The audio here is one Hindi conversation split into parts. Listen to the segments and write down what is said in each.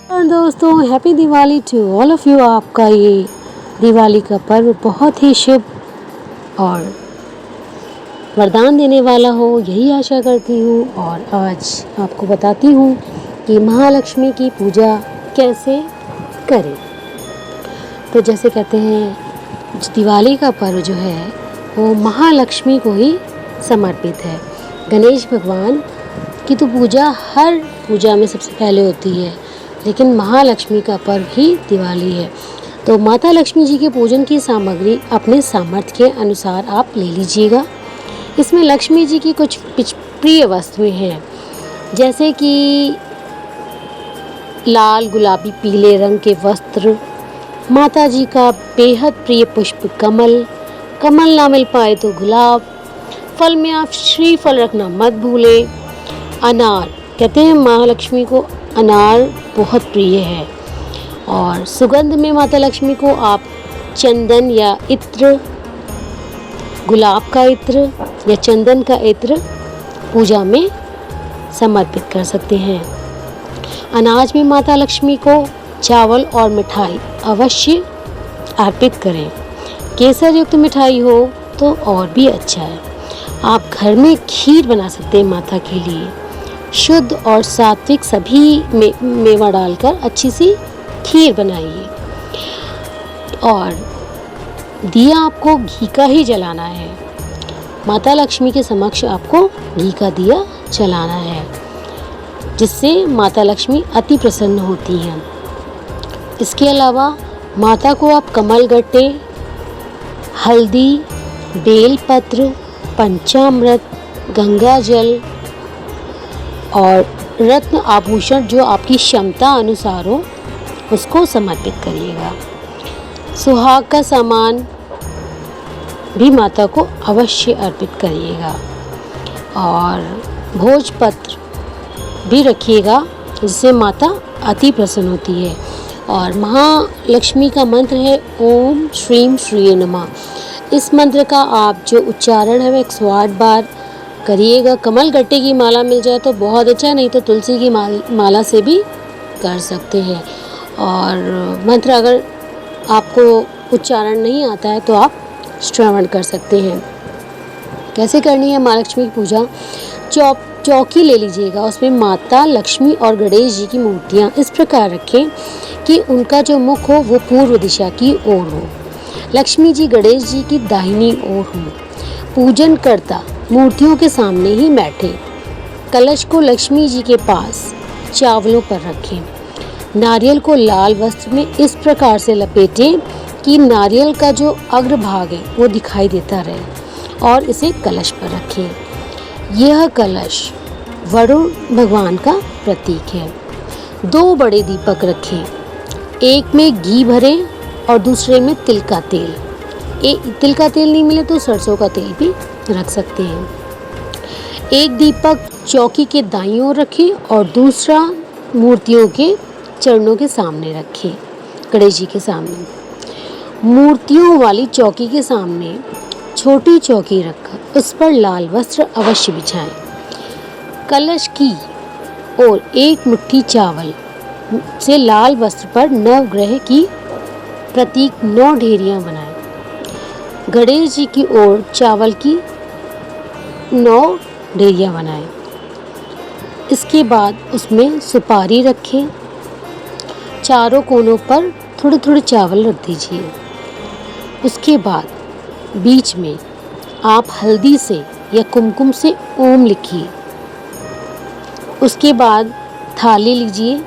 और दोस्तों, happy Diwali to all of you. आपका ये दिवाली का पर्व बहुत ही शुभ और वरदान देने वाला हो, यही आशा करती हूँ। और आज आपको बताती हूँ कि महालक्ष्मी की पूजा कैसे करें। तो जैसे कहते हैं, दिवाली का पर्व जो है वो महालक्ष्मी को ही समर्पित है। गणेश भगवान की तो पूजा हर पूजा में सबसे पहले होती है, लेकिन महालक्ष्मी का पर्व ही दिवाली है। तो माता लक्ष्मी जी के पूजन की सामग्री अपने सामर्थ्य के अनुसार आप ले लीजिएगा। इसमें लक्ष्मी जी की कुछ प्रिय वस्तुएं हैं, जैसे कि लाल, गुलाबी, पीले रंग के वस्त्र, माता जी का बेहद प्रिय पुष्प कमल, कमल ना मिल पाए तो गुलाब, फल में आप श्रीफल रखना मत भूलें। अनार, कहते हैं महालक्ष्मी को अनार बहुत प्रिय है। और सुगंध में माता लक्ष्मी को आप चंदन या इत्र, गुलाब का इत्र या चंदन का इत्र पूजा में समर्पित कर सकते हैं। अनाज में माता लक्ष्मी को चावल और मिठाई अवश्य अर्पित करें। केसर युक्त मिठाई हो तो और भी अच्छा है। आप घर में खीर बना सकते हैं माता के लिए। शुद्ध और सात्विक सभी मेवा डालकर अच्छी सी खीर बनाइए। और दिया आपको घी का ही जलाना है। माता लक्ष्मी के समक्ष आपको घी का दिया जलाना है, जिससे माता लक्ष्मी अति प्रसन्न होती हैं। इसके अलावा माता को आप कमल गट्टे, हल्दी, बेलपत्र, पंचामृत, गंगा जल और रत्न आभूषण जो आपकी क्षमता अनुसार हो उसको समर्पित करिएगा। सुहाग का सामान भी माता को अवश्य अर्पित करिएगा। और भोजपत्र भी रखिएगा, जिससे माता अति प्रसन्न होती है। और महालक्ष्मी का मंत्र है ओम श्रीम श्रीये नमः। इस मंत्र का आप जो उच्चारण है वह 108 बार करिएगा। कमल गट्टे की माला मिल जाए तो बहुत अच्छा, नहीं तो तुलसी की माला से भी कर सकते हैं। और मंत्र अगर आपको उच्चारण नहीं आता है तो आप श्रवण कर सकते हैं। कैसे करनी है महालक्ष्मी की पूजा? चौकी ले लीजिएगा, उसमें माता लक्ष्मी और गणेश जी की मूर्तियाँ इस प्रकार रखें कि उनका जो मुख हो वो पूर्व दिशा की ओर हो। लक्ष्मी जी गणेश जी की दाहिनी ओर हो। पूजन करता मूर्तियों के सामने ही बैठे। कलश को लक्ष्मी जी के पास चावलों पर रखें। नारियल को लाल वस्त्र में इस प्रकार से लपेटें कि नारियल का जो अग्रभाग है वो दिखाई देता रहे, और इसे कलश पर रखें। यह कलश वरुण भगवान का प्रतीक है। 2 बड़े दीपक रखें, एक में घी भरें और दूसरे में तिल का तेल। तिल का तेल नहीं मिले तो सरसों का तेल भी रख सकते हैं। एक दीपक चौकी के दाईं ओर रखें और दूसरा मूर्तियों के चरणों के सामने रखें, गणेश जी के सामने। मूर्तियों वाली चौकी के सामने छोटी चौकी रखकर उस पर लाल वस्त्र अवश्य बिछाएं। कलश की और 1 मुट्ठी चावल से लाल वस्त्र पर नवग्रह की प्रतीक 9 ढेरियां बनाएं। गणेश जी की ओर चावल की 9 ढेरियां बनाएं। इसके बाद उसमें सुपारी रखें। चारों कोनों पर थोड़े थोड़े चावल रख दीजिए। उसके बाद बीच में आप हल्दी से या कुमकुम से ओम लिखिए। उसके बाद थाली लीजिए,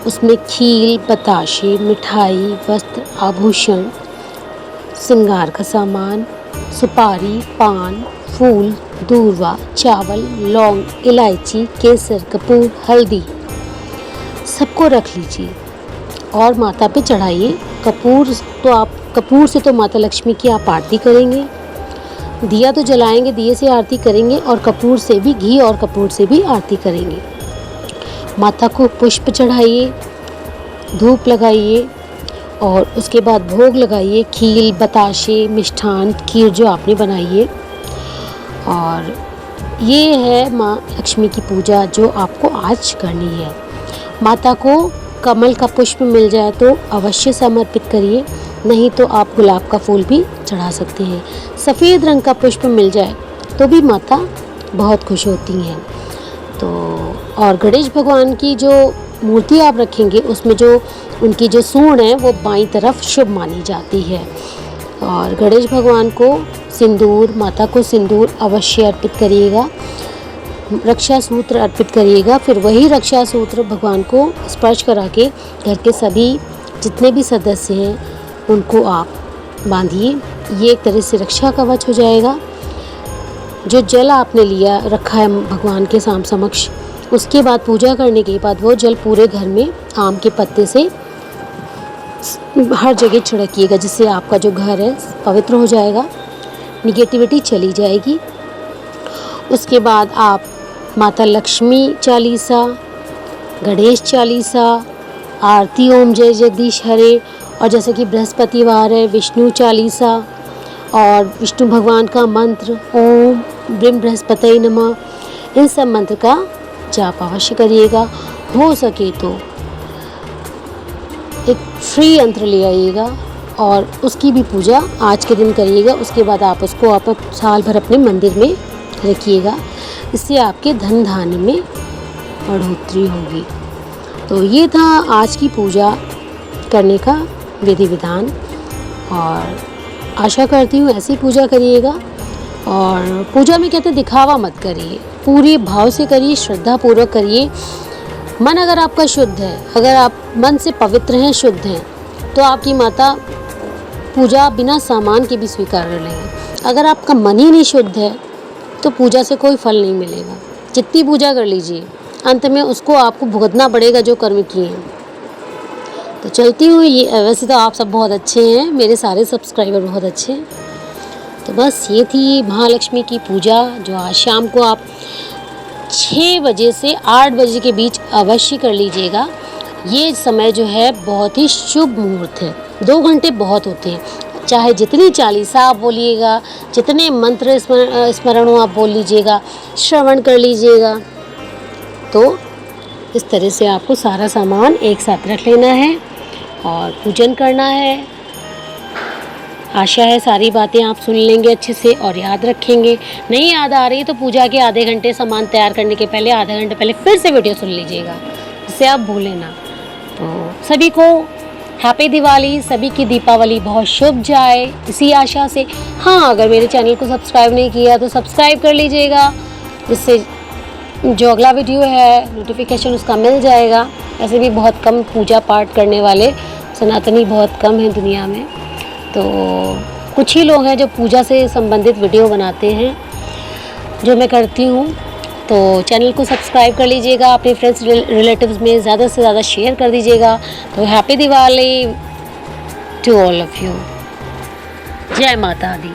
उसमें खील, बताशे, मिठाई, वस्त्र, आभूषण, श्रृंगार का सामान, सुपारी, पान, फूल, दूर्वा, चावल, लौंग, इलायची, केसर, कपूर, हल्दी सबको रख लीजिए और माता पे चढ़ाइए। कपूर से तो माता लक्ष्मी की आप आरती करेंगे। दिया तो जलाएंगे, दिए से आरती करेंगे, और कपूर से भी, घी और कपूर से भी आरती करेंगे। माता को पुष्प चढ़ाइए, धूप लगाइए और उसके बाद भोग लगाइए। खील, बताशे, मिष्ठान, खीर जो आपने बनाई है। और ये है माँ लक्ष्मी की पूजा जो आपको आज करनी है। माता को कमल का पुष्प मिल जाए तो अवश्य समर्पित करिए, नहीं तो आप गुलाब का फूल भी चढ़ा सकते हैं। सफ़ेद रंग का पुष्प मिल जाए तो भी माता बहुत खुश होती हैं। तो और गणेश भगवान की जो मूर्ति आप रखेंगे उसमें जो उनकी जो सूंड है वो बाईं तरफ शुभ मानी जाती है। और गणेश भगवान को सिंदूर, माता को सिंदूर अवश्य अर्पित करिएगा, रक्षा सूत्र अर्पित करिएगा। फिर वही रक्षा सूत्र भगवान को स्पर्श करा के घर के सभी जितने भी सदस्य हैं उनको आप बांधिए। ये एक तरह से रक्षा कवच हो जाएगा। जो जल आपने लिया रखा है भगवान के समक्ष, उसके बाद पूजा करने के बाद वो जल पूरे घर में आम के पत्ते से हर जगह छिड़किएगा, जिससे आपका जो घर है पवित्र हो जाएगा, निगेटिविटी चली जाएगी। उसके बाद आप माता लक्ष्मी चालीसा, गणेश चालीसा, आरती ओम जय जगदीश हरे, और जैसे कि बृहस्पतिवार है विष्णु चालीसा और विष्णु भगवान का मंत्र ओम ब्रीम बृहस्पतये नमः, इन सब मंत्र का जाप अवश्य करिएगा। हो सके तो एक फ्री यंत्र ले आइएगा और उसकी भी पूजा आज के दिन करिएगा। उसके बाद आप उसको आप साल भर अपने मंदिर में रखिएगा, इससे आपके धन धान्य में बढ़ोतरी होगी। तो ये था आज की पूजा करने का विधि विधान, और आशा करती हूँ ऐसी पूजा करिएगा। और पूजा में कहते दिखावा मत करिए, पूरे भाव से करिए, श्रद्धा पूर्वक करिए। मन अगर आपका शुद्ध है, अगर आप मन से पवित्र हैं, शुद्ध हैं, तो आपकी माता पूजा बिना सामान के भी स्वीकार कर लेंगे। अगर आपका मन ही नहीं शुद्ध है तो पूजा से कोई फल नहीं मिलेगा। जितनी पूजा कर लीजिए, अंत में उसको आपको भुगतना पड़ेगा जो कर्म किए हैं। तो चलती हुई ये, वैसे तो आप सब बहुत अच्छे हैं, मेरे सारे सब्सक्राइबर बहुत अच्छे हैं। तो बस ये थी महालक्ष्मी की पूजा, जो आज शाम को आप 6 बजे से 8 बजे के बीच अवश्य कर लीजिएगा। ये समय जो है बहुत ही शुभ मुहूर्त है, 2 घंटे बहुत होते हैं। चाहे जितनी चालीसा आप बोलिएगा, जितने मंत्र स्मरण आप बोल लीजिएगा, श्रवण कर लीजिएगा। तो इस तरह से आपको सारा सामान एक साथ रख लेना है और पूजन करना है। आशा है सारी बातें आप सुन लेंगे अच्छे से और याद रखेंगे। नहीं याद आ रही तो पूजा के आधे घंटे सामान तैयार करने के पहले, आधा घंटे पहले फिर से वीडियो सुन लीजिएगा, जिससे आप भूलें ना। तो सभी को हैप्पी दिवाली, सभी की दीपावली बहुत शुभ जाए, इसी आशा से। हाँ, अगर मेरे चैनल को सब्सक्राइब नहीं किया तो सब्सक्राइब कर लीजिएगा, जिससे जो अगला वीडियो है नोटिफिकेशन उसका मिल जाएगा। ऐसे भी बहुत कम पूजा पाठ करने वाले सनातनी बहुत कम हैं दुनिया में, तो कुछ ही लोग हैं जो पूजा से संबंधित वीडियो बनाते हैं, जो मैं करती हूँ। तो चैनल को सब्सक्राइब कर लीजिएगा, अपने फ्रेंड्स रिलेटिव्स में ज़्यादा से ज़्यादा शेयर कर दीजिएगा। तो happy Diwali to all of you. जय माता दी।